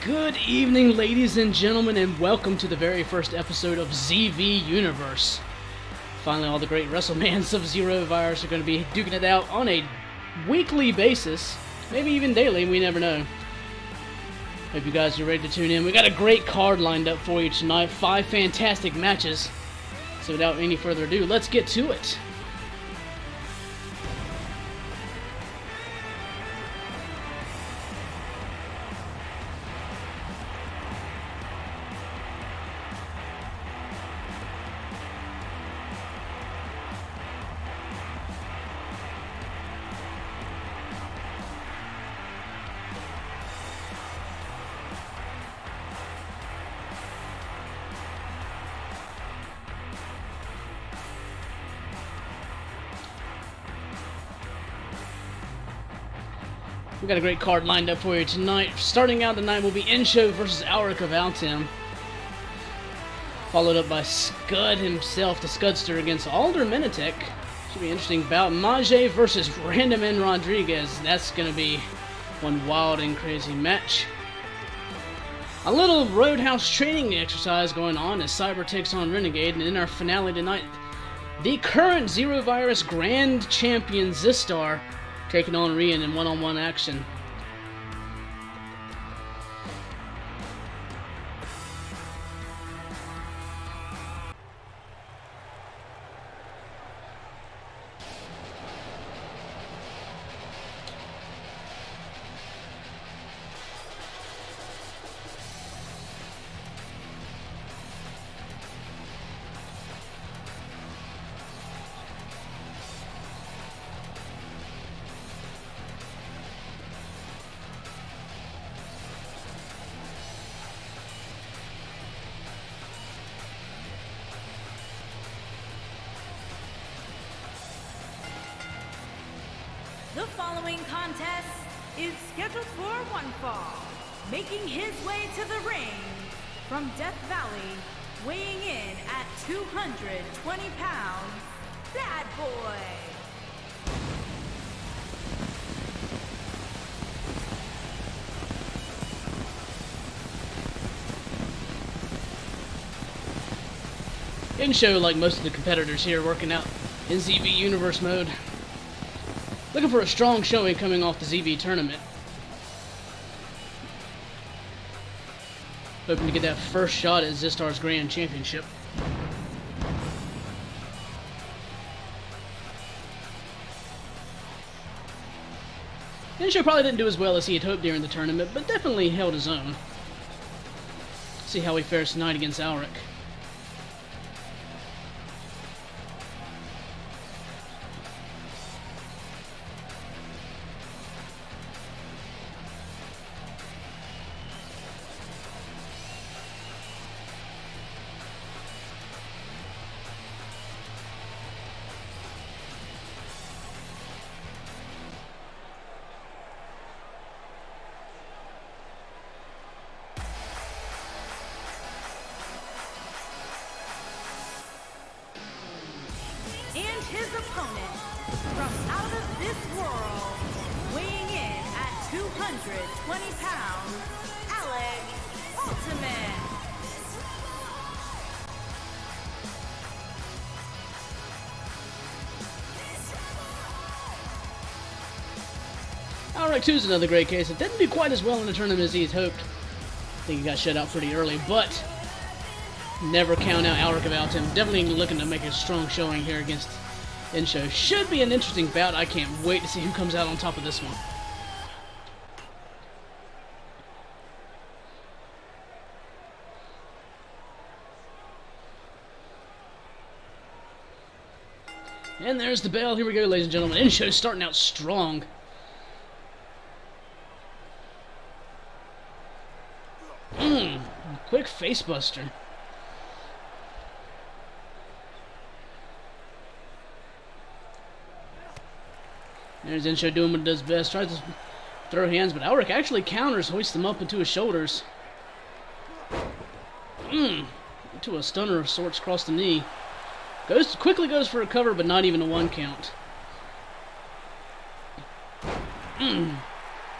Good evening, ladies and gentlemen, and welcome to the very first episode of ZV Universe. Finally, all the great Wrestlemans of Xero Virus are going to be duking it out on a weekly basis, maybe even daily, we never know. Hope you guys are ready to tune in. We got a great card lined up for you tonight, 5 fantastic matches. So without any further ado, let's get to it. We got a great card lined up for you tonight. Starting out tonight will be Xero versus Alric of Altem. Followed up by Scud himself, the Scudster, against Alder Minitek. Should be an interesting bout. Mage versus Random N. Rodriguez. That's going to be one wild and crazy match. A little Roadhouse training exercise going on as Cyber takes on Renegade. And in our finale tonight, the current Xero Virus Grand Champion Zistar taking on Rian in one-on-one action. The following contest is scheduled for one fall. Making his way to the ring from Death Valley, weighing in at 220 pounds, Bad Boy. Xero, like most of the competitors here, working out in ZV Universe mode. Looking for a strong showing coming off the ZV tournament. Hoping to get that first shot at Zistar's Grand Championship. Xero probably didn't do as well as he had hoped during the tournament, but definitely held his own. See how he fares tonight against Alric. And his opponent, from out of this world, weighing in at 220 pounds, Alec Ultimate. Alric 2 is another great case. It didn't do quite as well in the tournament as he had hoped. I think he got shut out pretty early, but never count out Alric of Altem. Definitely looking to make a strong showing here against Xero. Should be an interesting bout. I can't wait to see who comes out on top of this one. And there's the bell. Here we go, ladies and gentlemen. Xero starting out strong. Quick facebuster. There's Xero doing what he does best. Tries to throw hands, but Alric actually counters, hoists them up into his shoulders. Into a stunner of sorts across the knee. Quickly goes for a cover, but not even a 1 count.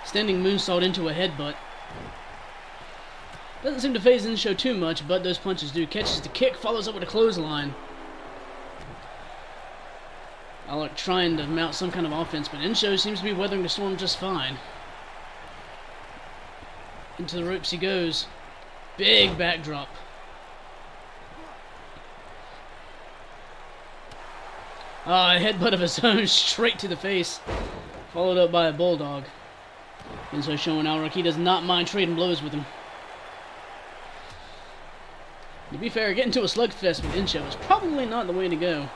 Standing moonsault into a headbutt. Doesn't seem to phase Insho too much, but those punches do. Catches the kick, follows up with a clothesline. Alec trying to mount some kind of offense, but Insho seems to be weathering the storm just fine. Into the ropes he goes. Big backdrop. A headbutt of his own straight to the face. Followed up by a bulldog. Insho showing Alric he does not mind trading blows with him. To be fair, getting to a slugfest with Insho is probably not the way to go.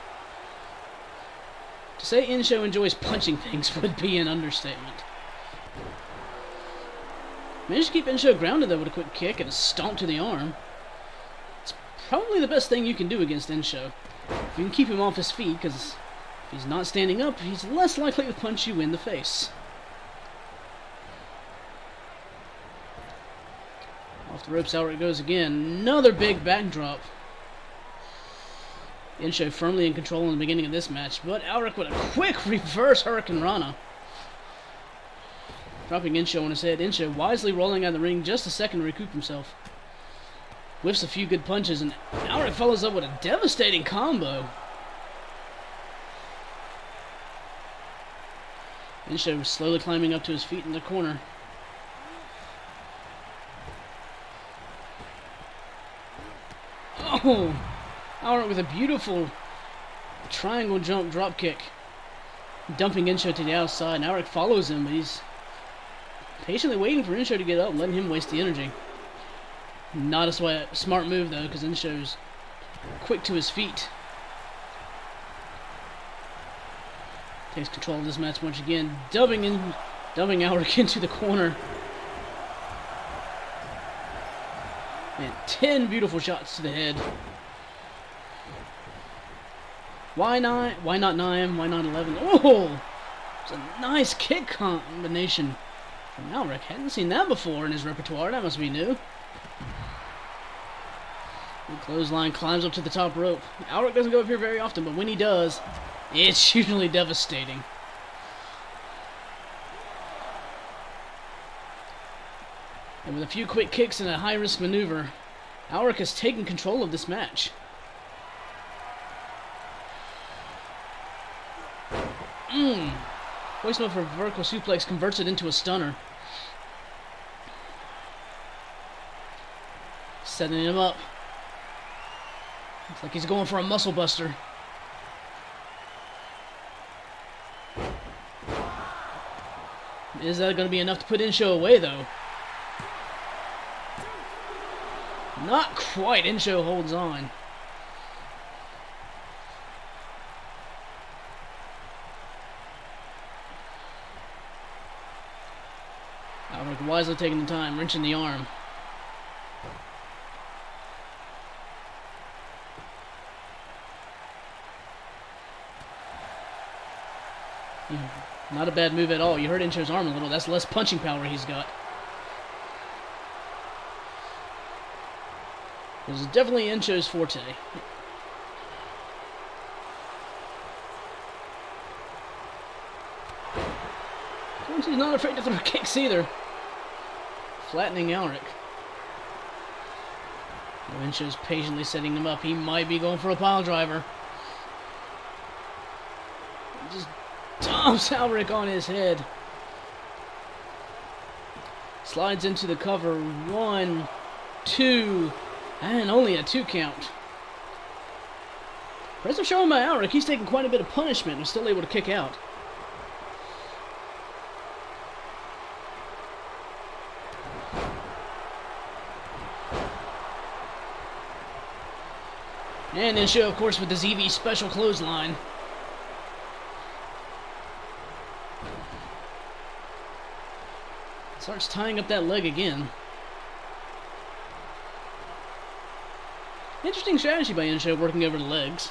To say Insho enjoys punching things would be an understatement. Managed to keep Insho grounded though with a quick kick and a stomp to the arm. It's probably the best thing you can do against Insho. If you can keep him off his feet, because if he's not standing up, he's less likely to punch you in the face. Off the ropes, out it goes again. Another big backdrop. Insho firmly in control in the beginning of this match, but Alric with a quick reverse Hurricane Rana. Dropping Insho on his head. Insho wisely rolling out of the ring just a second to recoup himself. Whiffs a few good punches, and Alric follows up with a devastating combo. Insho slowly climbing up to his feet in the corner. Oh! Alric with a beautiful triangle jump drop kick. Dumping Insho to the outside, and Alric follows him, but he's patiently waiting for Insho to get up, letting him waste the energy. Not a smart move though, because Insho's quick to his feet. Takes control of this match once again, dumping Alric into the corner. And 10 beautiful shots to the head. Why not 9? Why not 11? Oh! It's a nice kick combination from Alric. Hadn't seen that before in his repertoire. That must be new. The clothesline climbs up to the top rope. Alric doesn't go up here very often, but when he does, it's usually devastating. And with a few quick kicks and a high-risk maneuver, Alric has taken control of this match. Hoisting up for a vertical suplex, converts it into a stunner. Setting him up. Looks like he's going for a muscle buster. Is that going to be enough to put Insho away, though? Not quite. Insho holds on. Alric wisely taking the time, wrenching the arm. Not a bad move at all. You hurt Insho's arm a little. That's less punching power he's got. This is definitely Insho's forte. He's not afraid to throw kicks either. Flattening Alric. Insho's patiently setting him up. He might be going for a pile driver. Just dumps Alric on his head. Slides into the cover. 1, 2, and only a 2 count. Impressive showing by Alric. He's taking quite a bit of punishment and still able to kick out. And Insho, of course, with the ZV special clothesline. Starts tying up that leg again. Interesting strategy by Insho, working over the legs.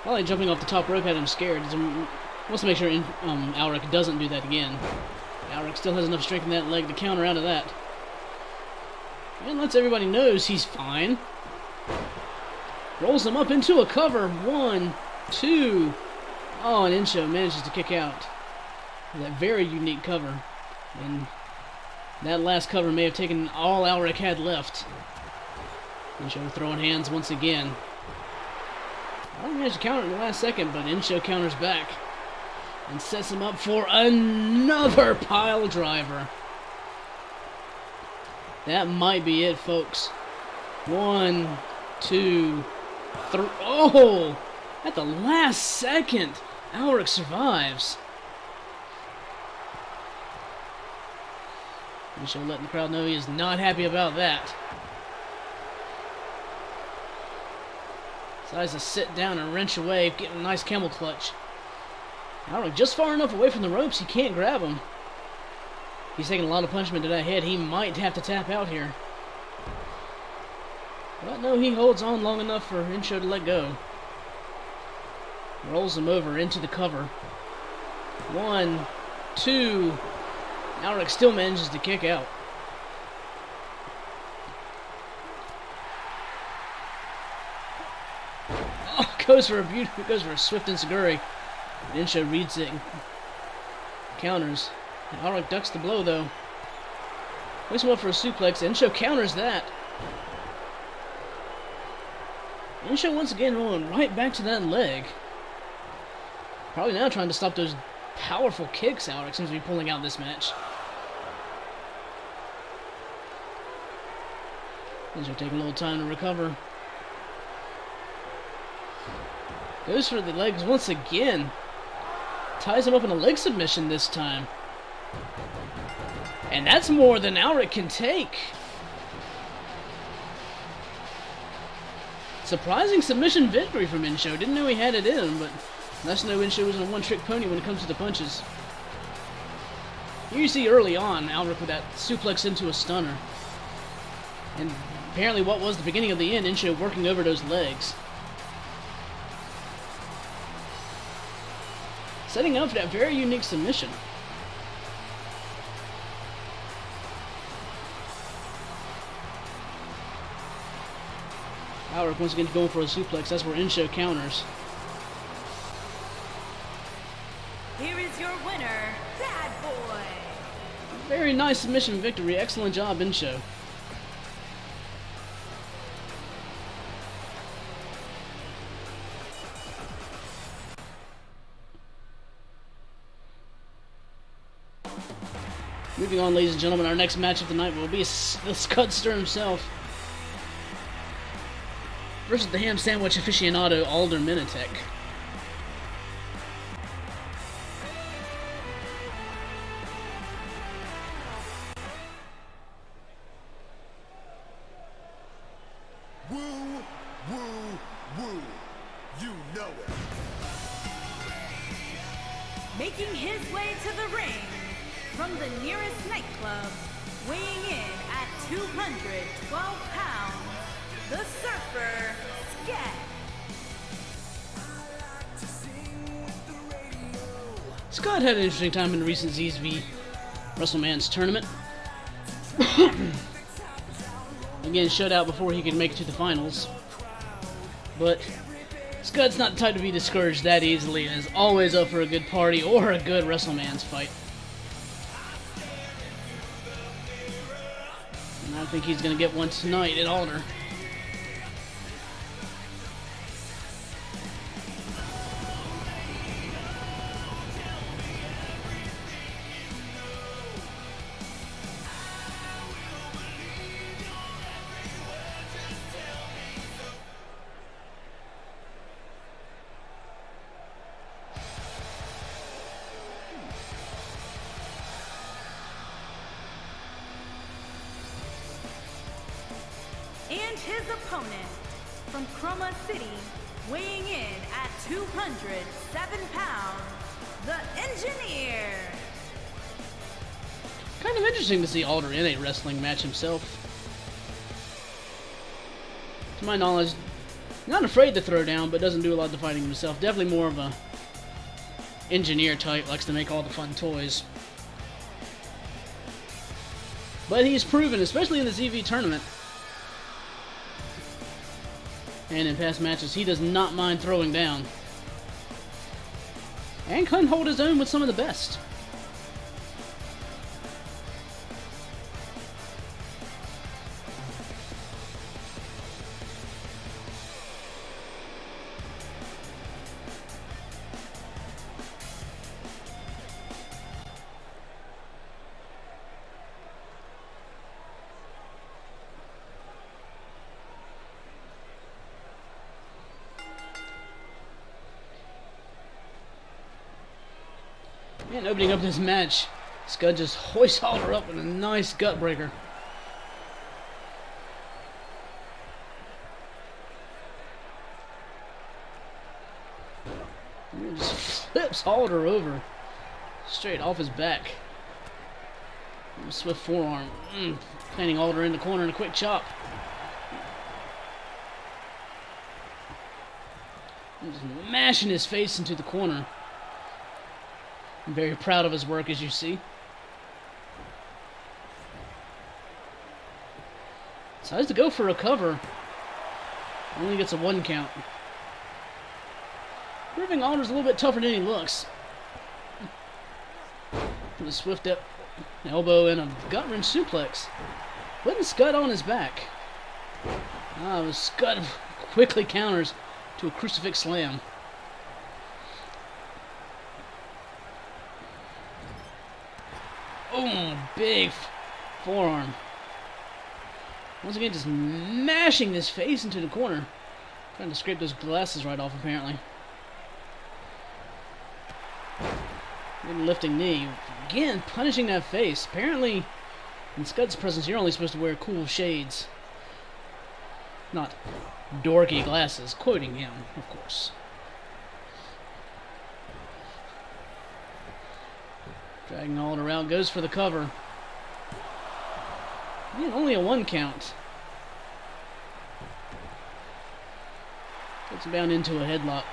Probably jumping off the top rope had him scared. He wants to make sure Alric doesn't do that again. Alric still has enough strength in that leg to counter out of that. And lets everybody knows he's fine. Rolls him up into a cover. 1, 2. Oh, and Insho manages to kick out. That very unique cover. And That last cover may have taken all Alric had left. Insho throwing hands once again. I don't manage to counter in the last second, but Insho counters back and sets him up for another pile driver. That might be it, folks. 1, 2, 3. Oh! At the last second, Alric survives. Insho letting the crowd know he is not happy about that. Decides to sit down and wrench away, getting a nice camel clutch. Alric just far enough away from the ropes, he can't grab him. He's taking a lot of punishment to that head. He might have to tap out here. But no, he holds on long enough for Insho to let go. Rolls him over into the cover. 1, 2. Alric still manages to kick out. Oh, goes for a swift enziguri. Insho reads it and counters. Alric ducks the blow though. Wakes him up for a suplex. Insho counters that. Insho once again rolling right back to that leg. Probably now trying to stop those powerful kicks Alric seems to be pulling out this match. Insho taking a little time to recover. Goes for the legs once again. Ties him up in a leg submission this time. And that's more than Alric can take. Surprising submission victory from Insho. Didn't know he had it in him, but let's know Insho was a one-trick pony when it comes to the punches. Here you see early on Alric with that suplex into a stunner. And apparently what was the beginning of the end, Insho working over those legs. Setting up for that very unique submission. Alric once again going for a suplex. That's where Insho counters. Here is your winner, Bad Boy. Very nice submission victory. Excellent job, Insho. Moving on, ladies and gentlemen, our next match of the night will be the Scudster himself versus the ham sandwich aficionado Alder Minitek. Woo, woo, woo. You know it. Making his way to the ring from the nearest nightclub, weighing in at 212 pounds, the Surfer, Sked. Scott had an interesting time in the recent ZV Wrestlemans tournament. Again, shut out before he could make it to the finals. But Scott's not the type to be discouraged that easily and is always up for a good party or a good Wrestlemans fight. And I think he's going to get one tonight at Alder. And his opponent from Chroma City, weighing in at 207 pounds, the Engineer. Kind of interesting to see Alder in a wrestling match himself. To my knowledge, not afraid to throw down, but doesn't do a lot of the fighting himself. Definitely more of a engineer type, likes to make all the fun toys. But he's proven, especially in the ZV tournament, and in past matches, he does not mind throwing down. And can hold his own with some of the best. And opening up this match, Scud just hoists Alder up with a nice gut breaker. And just flips Alder over straight off his back. And a swift forearm. Planting Alder in the corner and a quick chop. And just mashing his face into the corner. I'm very proud of his work, as you see. Decides to go for a cover. Only gets a 1 count. Proving Alder's a little bit tougher than he looks. With a swift elbow and a gut wrench suplex. Putting Scud on his back. Scud quickly counters to a crucifix slam. Oh, big forearm. Once again, just mashing his face into the corner. Trying to scrape those glasses right off, apparently. Good lifting knee. Again, punishing that face. Apparently, in Scud's presence, you're only supposed to wear cool shades. Not dorky glasses. Quoting him, of course. Dragging Alder out, goes for the cover. Again, only a 1 count. Gets him down into a headlock.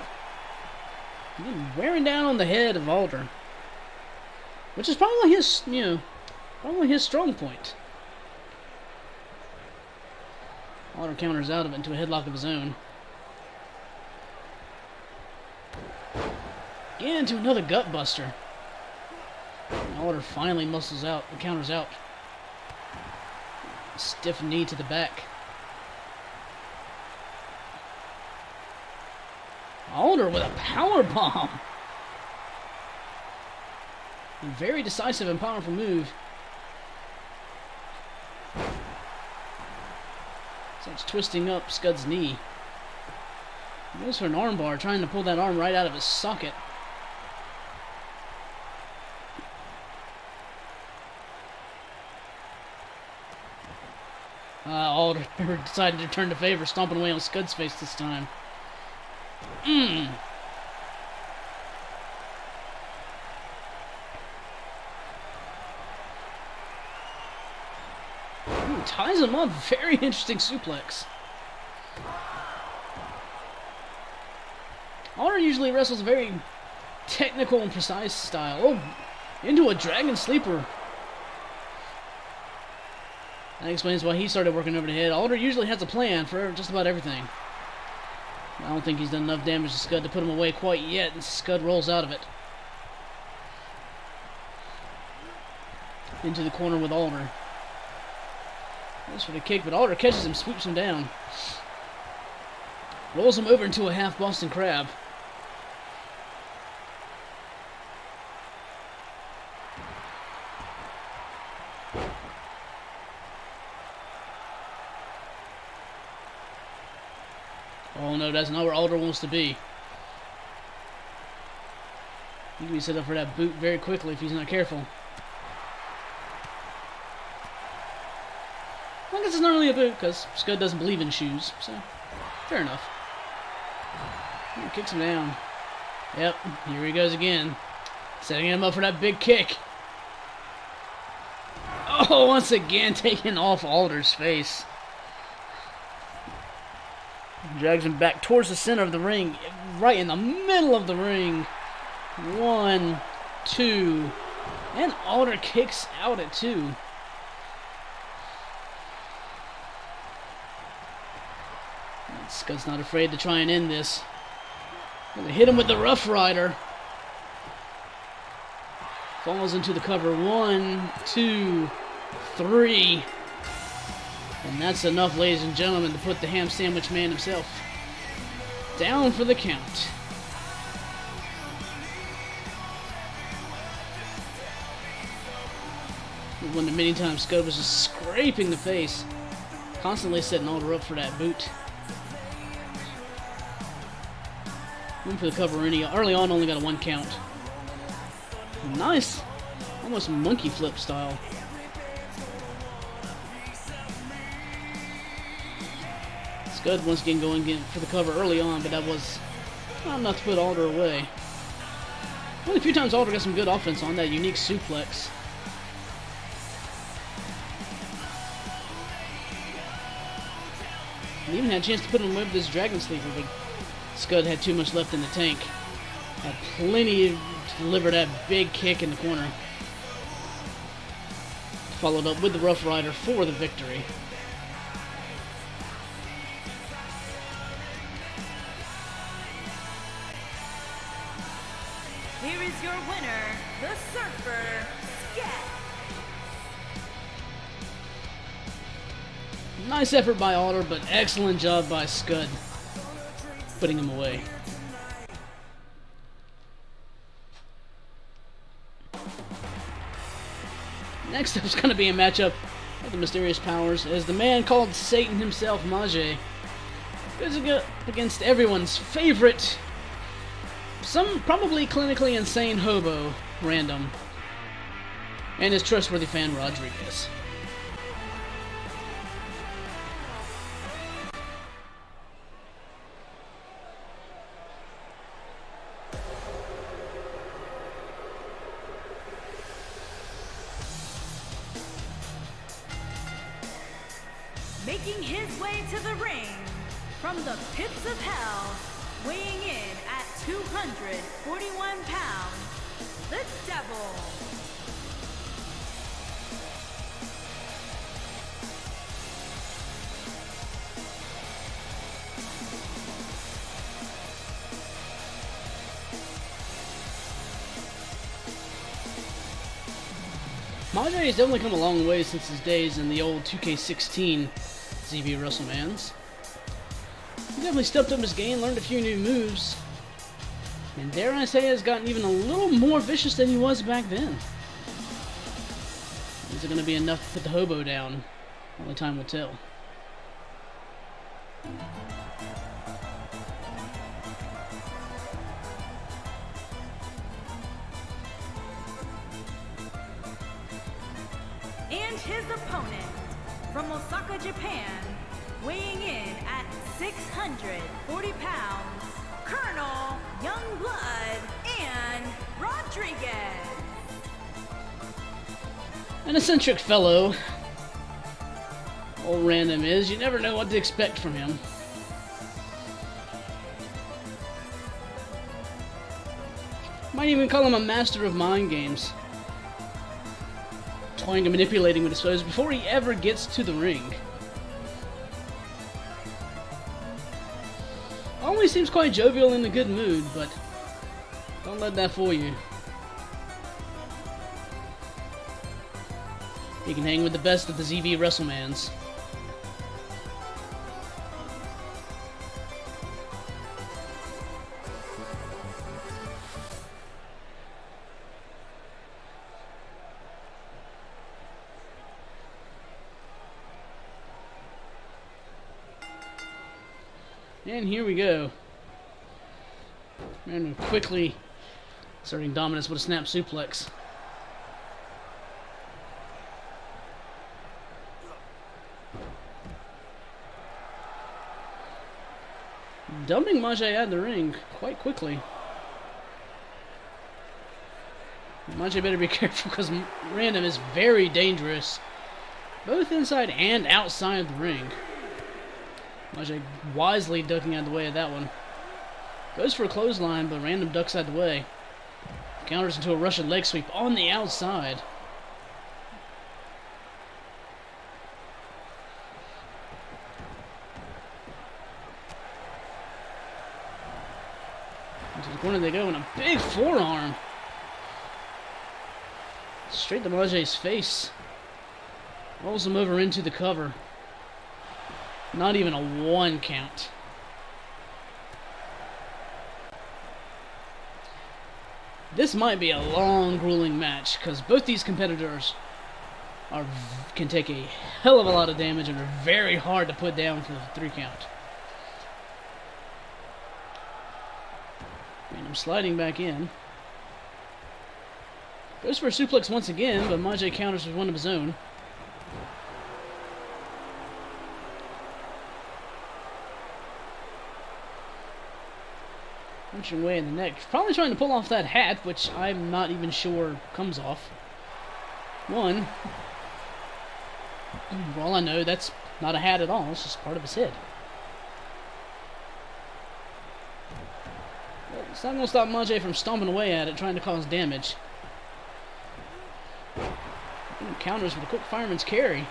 Again, wearing down on the head of Alder. Which is probably his, probably his strong point. Alder counters out of it into a headlock of his own. Again, into another gut buster. Alder finally muscles out and counters out. Stiff knee to the back. Alder with a power bomb. A very decisive and powerful move. Starts twisting up Scud's knee. He goes for an armbar, trying to pull that arm right out of his socket. Alder decided to turn the favor, stomping away on Scud's face this time. Ties him up. Very interesting suplex. Alder usually wrestles a very technical and precise style. Oh, into a dragon sleeper. That explains why he started working over the head. Alder usually has a plan for just about everything. I don't think he's done enough damage to Scud to put him away quite yet, and Scud rolls out of it. Into the corner with Alder. Goes for the kick, but Alder catches him, sweeps him down. Rolls him over into a half Boston Crab. Oh no, that's not where Alder wants to be. He can be set up for that boot very quickly if he's not careful. I guess it's not really a boot because Scud doesn't believe in shoes, so fair enough. He kicks him down. Yep, here he goes again. Setting him up for that big kick. Oh, once again taking off Alder's face. Drags him back towards the center of the ring, right in the middle of the ring. 1, 2, and Alder kicks out at 2. Scud's not afraid to try and end this. Gonna hit him with the Rough Rider. Falls into the cover. 1, 2, 3. And that's enough, ladies and gentlemen, to put the ham sandwich man himself down for the count. One of many times Scud was just scraping the face, constantly setting Alder up for that boot. Went for the cover early on, only got a 1 count. Nice. Almost monkey flip style. Scud once again going for the cover early on, but that was not enough to put Alder away. Only a few times Alder got some good offense on that unique suplex. And even had a chance to put him away with this Dragon Sleeper, but Scud had too much left in the tank. Had plenty to deliver that big kick in the corner. Followed up with the Rough Rider for the victory. Here is your winner, the Surfer, Scat. Nice effort by Alder, but excellent job by Scud putting him away. Next up is going to be a matchup of the Mysterious Powers as the man called Satan himself, Mage, goes against everyone's favorite, some probably clinically insane hobo, Random, and his trustworthy fan, Rodriguez. Making his way to the ring from the pits of hell, weighing in at 241 pounds, the Devil. Mage has definitely come a long way since his days in the old 2K16 ZV Wrestlemans. He definitely stepped up his game, learned a few new moves, and dare I say has gotten even a little more vicious than he was back then. Is it going to be enough to put the hobo down? Only time will tell. And his opponent, from Osaka, Japan, weighing in at 640 pounds, Colonel Youngblood and Rodriguez. An eccentric fellow, old Random is. You never know what to expect from him. Might even call him a master of mind games. Toying and manipulating with his foes before he ever gets to the ring. Always seems quite jovial and in a good mood, but don't let that fool you. He can hang with the best of the ZV Wrestlemans. And here we go. And quickly asserting dominance with a snap suplex. Dumping Mage out of the ring quite quickly. Mage better be careful because Random is very dangerous, both inside and outside the ring. Mage wisely ducking out of the way of that one. Goes for a clothesline, but Random ducks out of the way. Counters into a Russian leg sweep on the outside. Into the corner they go, and a big forearm. Straight to Mage's face. Rolls him over into the cover. Not even a 1 count. This might be a long, grueling match because both these competitors can take a hell of a lot of damage and are very hard to put down for the 3 count. And I'm sliding back in. Goes for a suplex once again, but Maj counters with one of his own. Punching away in the neck. Probably trying to pull off that hat, which I'm not even sure comes off. One. For all I know, that's not a hat at all. It's just part of his head. But it's not going to stop Maj from stomping away at it, trying to cause damage. Counters with a quick fireman's carry.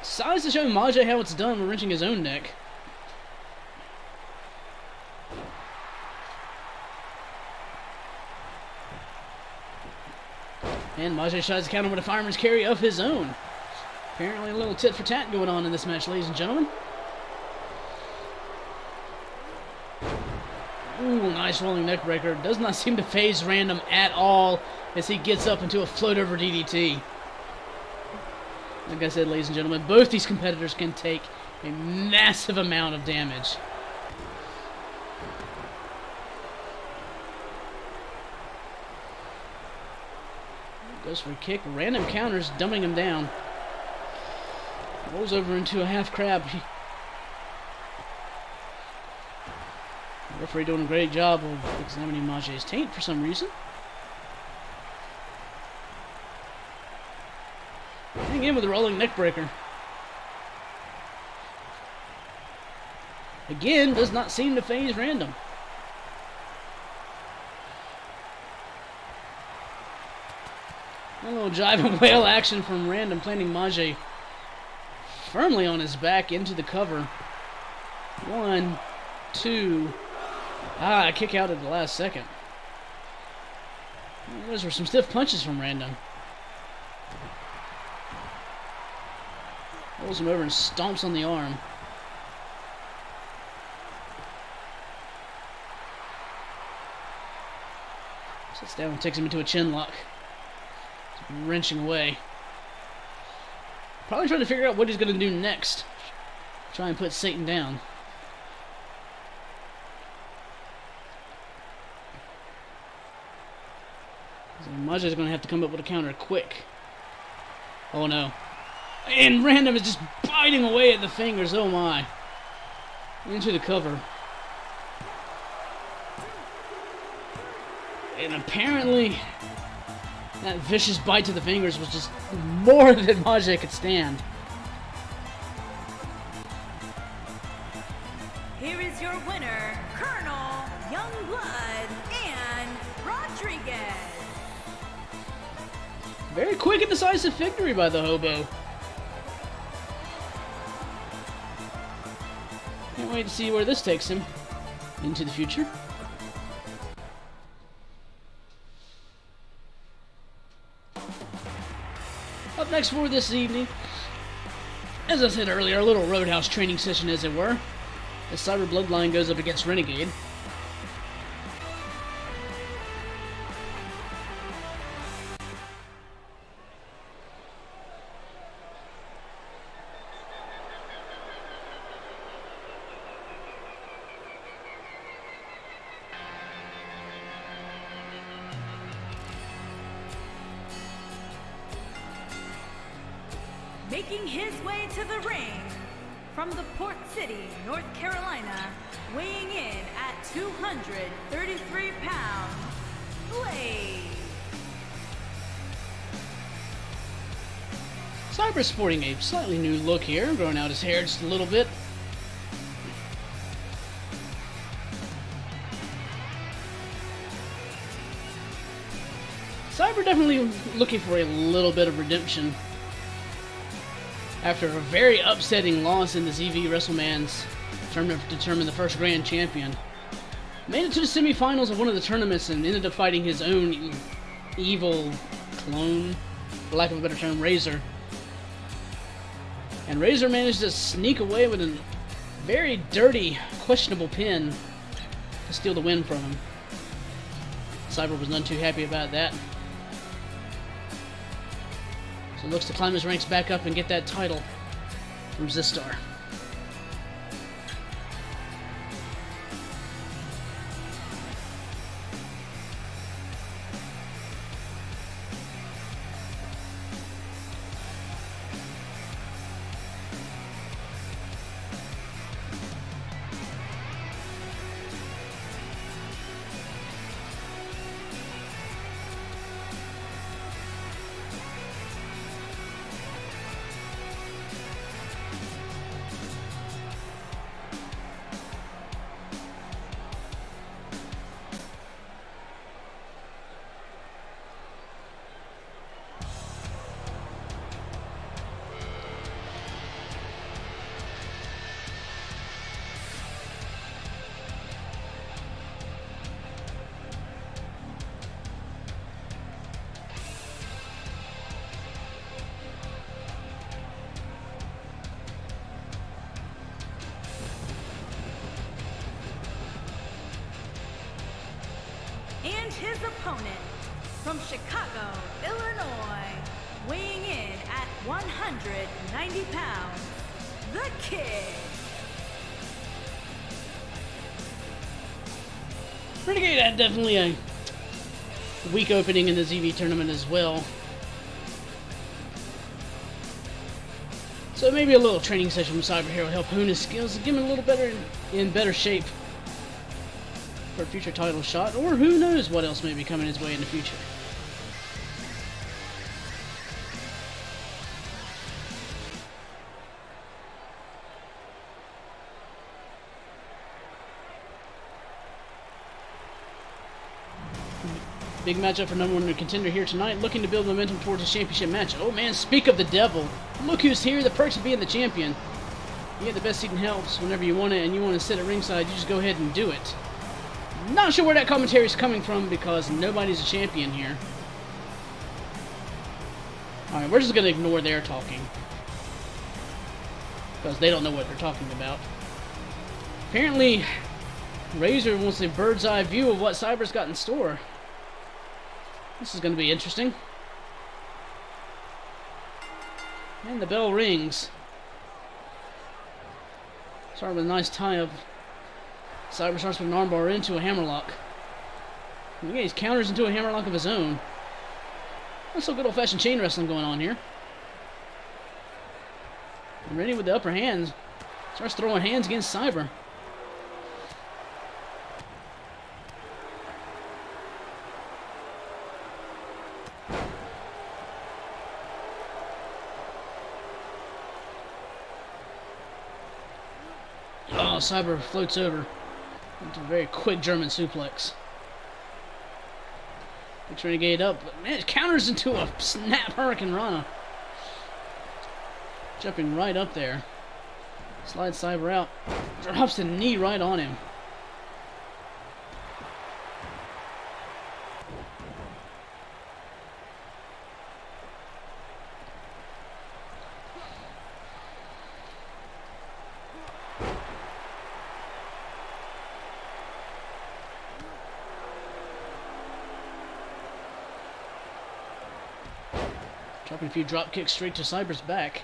Decides to show Maj how it's done with wrenching his own neck. And Maj tries to counter with a fireman's carry of his own. Apparently a little tit for tat going on in this match, ladies and gentlemen. Ooh, nice rolling neck breaker. Does not seem to phase Random at all as he gets up into a float over DDT. Like I said, ladies and gentlemen, both these competitors can take a massive amount of damage. Goes for a kick. Random counters, dumbing him down. Rolls over into a half crab. The referee doing a great job of examining Maj's taint for some reason. Hitting in with a rolling neck breaker. Again, does not seem to phase Random. A little jive and whale action from Random, planting Maj firmly on his back into the cover. 1, 2. Kick out at the last second. Those were some stiff punches from Random. Rolls him over and stomps on the arm. Sits down and takes him into a chin lock. Wrenching away. Probably trying to figure out what he's going to do next. Try and put Satan down. So Maj is going to have to come up with a counter quick. Oh no. And Random is just biting away at the fingers. Oh my. Into the cover. And apparently that vicious bite to the fingers was just more than Maj could stand. Here is your winner, Colonel Youngblood and Rodriguez. Very quick and decisive victory by the Hobo. Can't wait to see where this takes him into the future. Up next for this evening, as I said earlier, a little Roadhouse training session as it were, as Cyber Bloodline goes up against Renegade. Making his way to the ring from the Port City, North Carolina, weighing in at 233 pounds, Blade. Cyber sporting a slightly new look here, growing out his hair just a little bit. Cyber definitely looking for a little bit of redemption after a very upsetting loss in the ZV Wrestlemans tournament to determine the first grand champion. Made it to the semifinals of one of the tournaments and ended up fighting his own evil clone, for lack of a better term, Razor. And Razor managed to sneak away with a very dirty, questionable pin to steal the win from him. Cyber was none too happy about that. So looks to climb his ranks back up and get that title from Zistar. And his opponent, from Chicago, Illinois, weighing in at 190 pounds, the Kid. Renegade had definitely a weak opening in the ZV tournament as well. So maybe a little training session from Cyber here will help hone his skills and give him a little better in better shape for a future title shot, or who knows what else may be coming his way in the future. Big matchup for number one contender here tonight, looking to build momentum towards a championship match. Oh man, speak of the devil. Look who's here, the perks of being the champion. You get the best seat in helps whenever you want it, and you want to sit at ringside, you just go ahead and do it. Not sure where that commentary is coming from because nobody's a champion here. Alright, we're just going to ignore their talking, because they don't know what they're talking about. Apparently, Razor wants a bird's eye view of what Cyber's got in store. This is going to be interesting. And the bell rings. Start with a nice tie-up. Cyber starts with an armbar into a hammerlock. He counters into a hammerlock of his own. That's some good old-fashioned chain wrestling going on here. And Rennie with the upper hand starts throwing hands against Cyber. Oh, Cyber floats over into a very quick German suplex. Picks Renegade up, but man, it counters into a snap Hurricane Rana. Jumping right up there. Slides Cyber out. Drops the knee right on him. Dropping a few drop kicks straight to Cyber's back.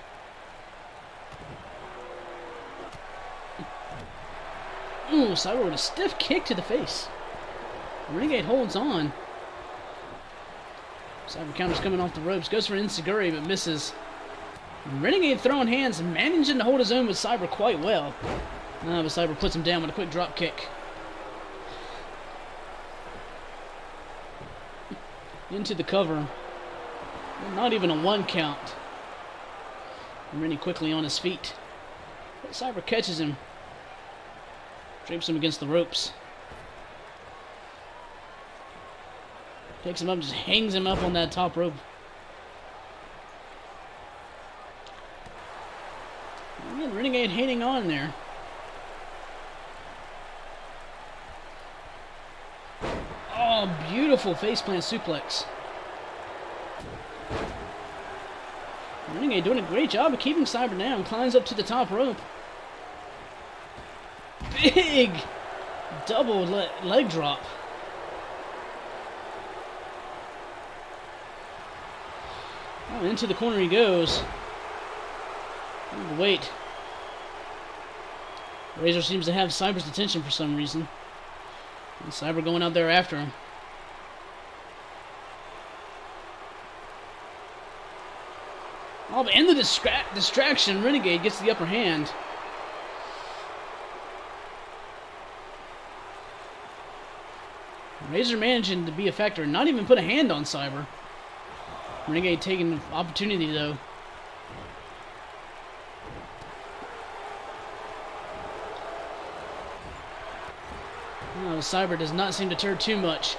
Ooh, Cyber with a stiff kick to the face. Renegade holds on. Cyber counters coming off the ropes. Goes for an enziguri but misses. Renegade throwing hands and managing to hold his own with Cyber quite well. But Cyber puts him down with a quick drop kick. Into the cover. Not even a 1 count. And Rennie quickly on his feet. But Cyber catches him. Drapes him against the ropes. Takes him up, just hangs him up on that top rope. Again, Renegade hanging on there. Oh, beautiful faceplant suplex. Renegade doing a great job of keeping Cyber down. Climbs up to the top rope. Big double leg drop. Oh, into the corner he goes. Wait. Razor seems to have Cyber's attention for some reason. And Cyber going out there after him. Oh, but in the distraction, Renegade gets the upper hand. Razor managing to be a factor and not even put a hand on Cyber. Renegade taking the opportunity, though. Oh, Cyber does not seem to deter too much.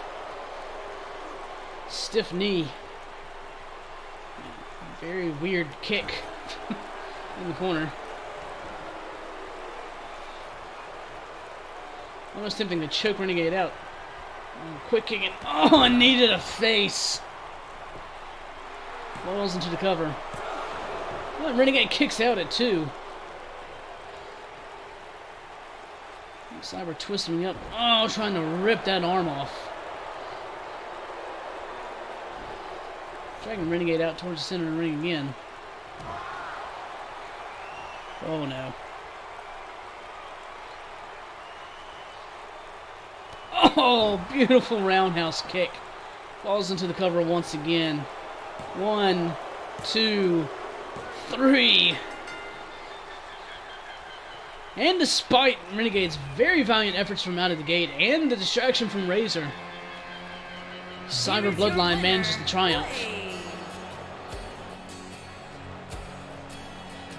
Stiff knee. Very weird kick in the corner. Almost tempting to choke Renegade out. Quick kicking. Oh, and needed a face. Falls into the cover. Well, Renegade kicks out at 2. Cyber twisting up. Oh, trying to rip that arm off. Dragging Renegade out towards the center of the ring again. Oh no. Oh, beautiful roundhouse kick. Falls into the cover once again. 1, 2, 3. And despite Renegade's very valiant efforts from out of the gate and the distraction from Razor, Cyber Bloodline manages the triumph.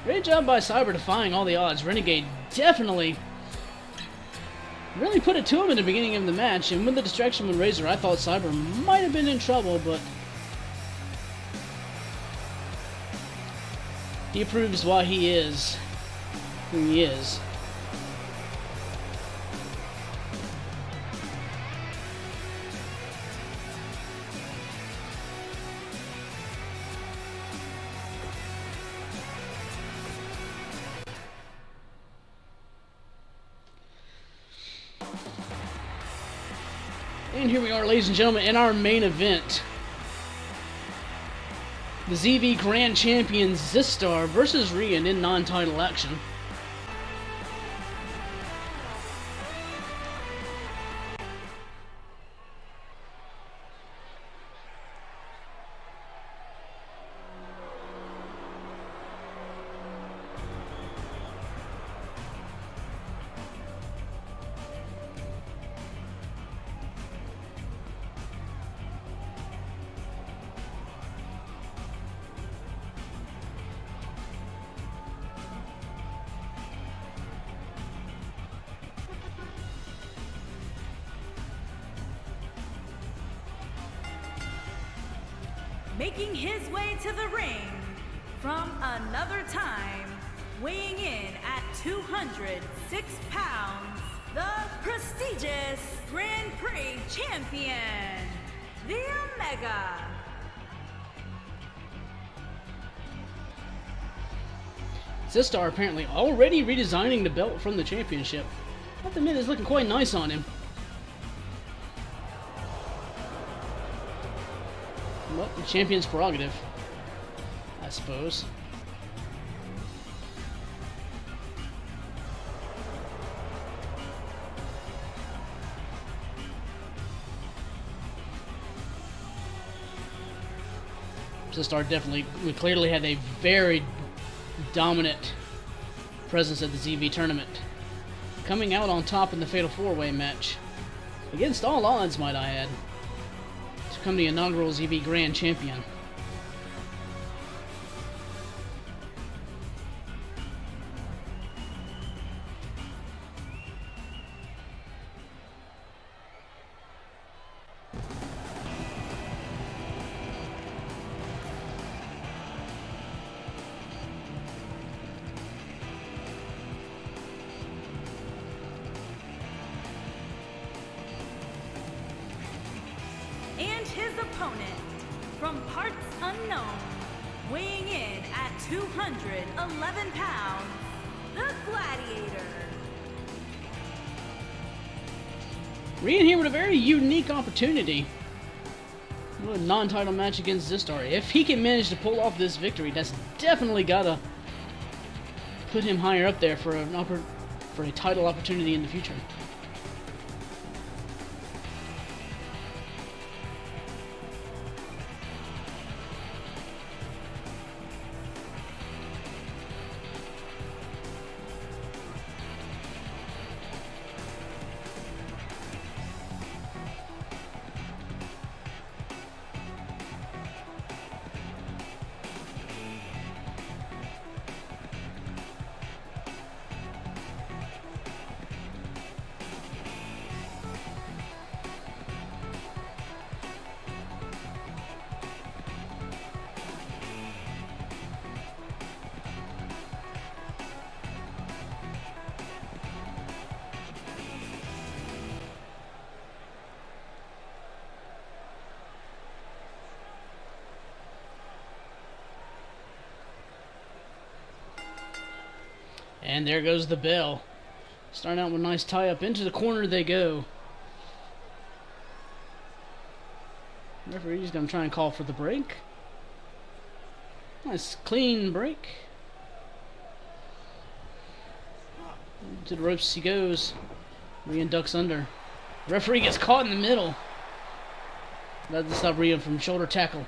Great job by Cyber defying all the odds. Renegade definitely really put it to him in the beginning of the match, and with the distraction with Razor, I thought Cyber might have been in trouble, but he proves why he is who he is. And here we are, ladies and gentlemen, in our main event. The ZV Grand Champion Zistar versus Rian in non-title action. Making his way to the ring from another time, weighing in at 206 pounds, the prestigious Grand Prix champion, the Omega. Zistar apparently already redesigning the belt from the championship. I have to admit, it's looking quite nice on him. Well, the champion's prerogative, I suppose. Zistar definitely, clearly had a very dominant presence at the ZV tournament. Coming out on top in the Fatal 4-Way match. Against all odds, might I add. To become the inaugural ZV Grand Champion. And his opponent, from parts unknown, weighing in at 211 pounds, the Gladiator. Rian here with a very unique opportunity. A non-title match against Zistar. If he can manage to pull off this victory, that's definitely gotta put him higher up there for a title opportunity in the future. And there goes the bell. Starting out with a nice tie-up. Into the corner they go. Referee's going to try and call for the break. Nice clean break. To the ropes he goes. Rian ducks under. Referee gets caught in the middle. That doesn't stop Rian from shoulder tackle.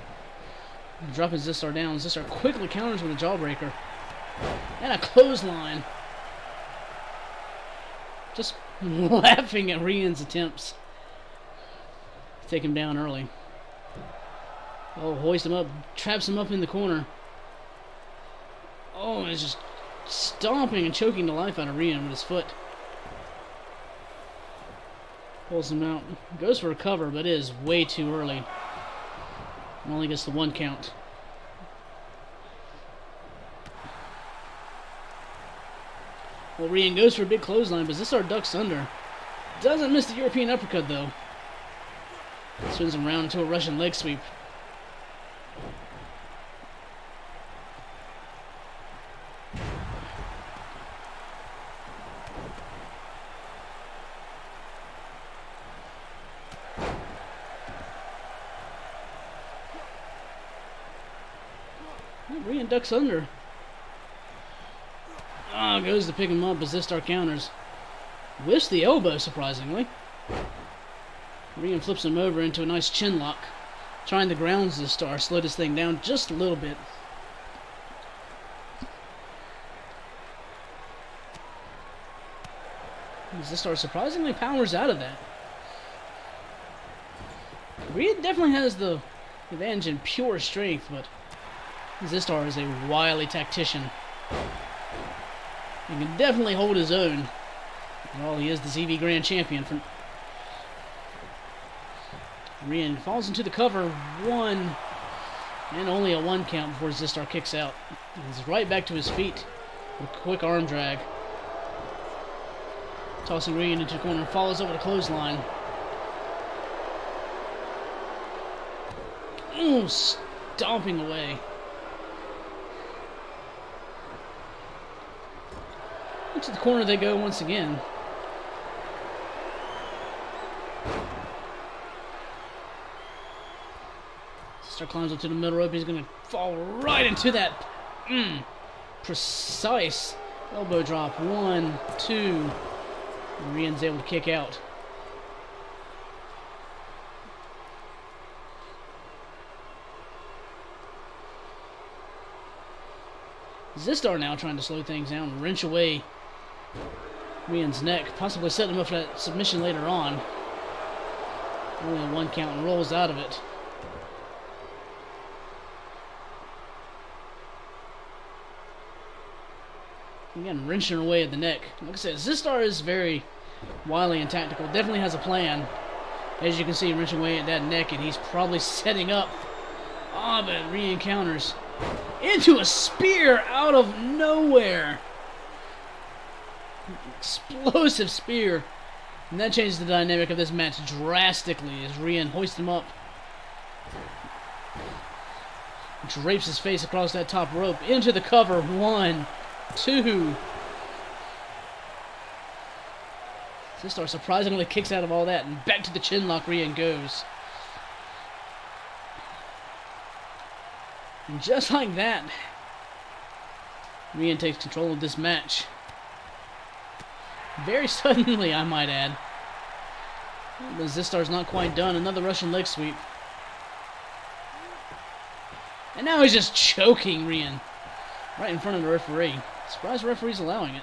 Dropping Zistar down. Zistar quickly counters with a jawbreaker. And a clothesline. Just laughing at Rian's attempts to take him down early. Oh, hoist him up. Traps him up in the corner. Oh, and it's just stomping and choking the life out of Rian with his foot. Pulls him out. Goes for a cover, but it is way too early. Only gets the 1 count. Well, Rian goes for a big clothesline, but Zistar ducks under. Doesn't miss the European uppercut, though. Swings him around into a Russian leg sweep. Rian ducks under. Ah, goes to pick him up as Zistar counters. Whiffs the elbow, surprisingly. Rian flips him over into a nice chin lock. Trying to ground Zistar, slow this thing down just a little bit. Zistar surprisingly powers out of that. Rian definitely has the advantage in pure strength, but Zistar is a wily tactician. He can definitely hold his own. Well, he is the ZV Grand Champion. Rian falls into the cover. 1. And only a 1 count before Zistar kicks out. He's right back to his feet. With a quick arm drag. Tossing Rian into the corner. Follows up with a clothesline. Ooh, stomping away. To the corner they go once again. Zistar climbs up to the middle rope. He's going to fall right into that precise elbow drop. 1, 2. And Rian's able to kick out. Zistar now trying to slow things down and wrench away Rian's neck, possibly setting him up for that submission later on. Only a 1 count and rolls out of it. Again, wrenching away at the neck. Like I said, Zistar is very wily and tactical. Definitely has a plan. As you can see, wrenching away at that neck, and he's probably setting up. Ah, but Rian counters into a spear out of nowhere. Explosive spear. And that changes the dynamic of this match drastically as Rian hoists him up. Drapes his face across that top rope into the cover. 1, 2. Zistar surprisingly kicks out of all that, and back to the chin lock Rian goes. And just like that, Rian takes control of this match. Very suddenly, I might add. But Zistar's not quite done. Another Russian leg sweep. And now he's just choking Rian right in front of the referee. Surprised the referee's allowing it.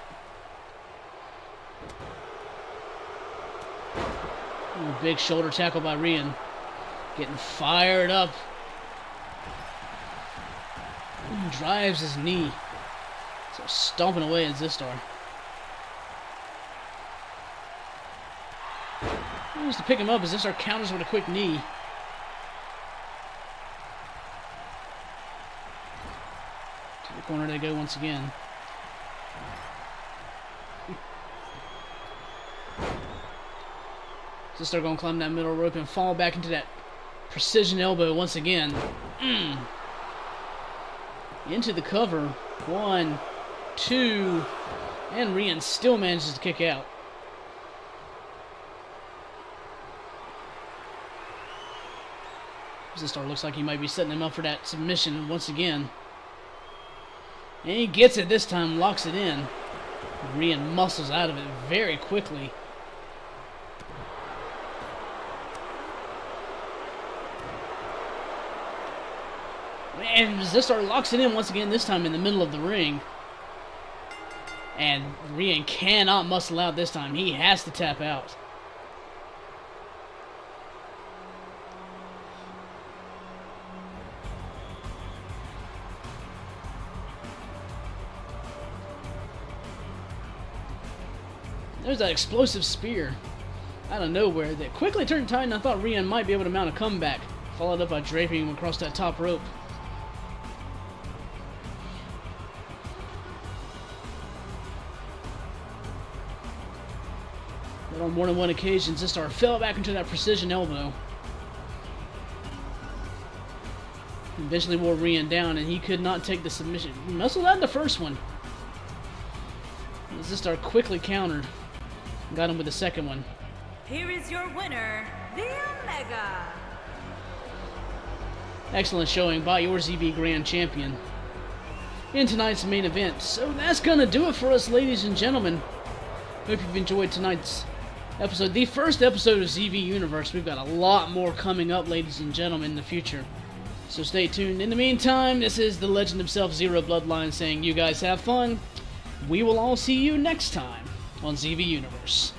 Ooh, big shoulder tackle by Rian. Getting fired up. Ooh, drives his knee. So stomping away at Zistar. He to pick him up as Zistar counters with a quick knee. To the corner they go once again. Zistar going to climb that middle rope and fall back into that precision elbow once again. Into the cover. 1, 2, and Rian still manages to kick out. Zistar looks like he might be setting him up for that submission once again. And he gets it this time, locks it in. Rian muscles out of it very quickly. And Zistar locks it in once again, this time in the middle of the ring. And Rian cannot muscle out this time. He has to tap out. There's that explosive spear out of nowhere that quickly turned tight, and I thought Rian might be able to mount a comeback. Followed up by draping him across that top rope. But on more than one occasion, Zistar fell back into that precision elbow. Eventually wore Rian down, and he could not take the submission. He muscled out the first one. Zistar quickly countered. Got him with the second one. Here is your winner, the Omega. Excellent showing by your ZV Grand Champion in tonight's main event. So that's going to do it for us, ladies and gentlemen. Hope you've enjoyed tonight's episode. The first episode of ZV Universe. We've got a lot more coming up, ladies and gentlemen, in the future. So stay tuned. In the meantime, this is the legend himself, Xero Bloodline, saying you guys have fun. We will all see you next time on ZV Universe.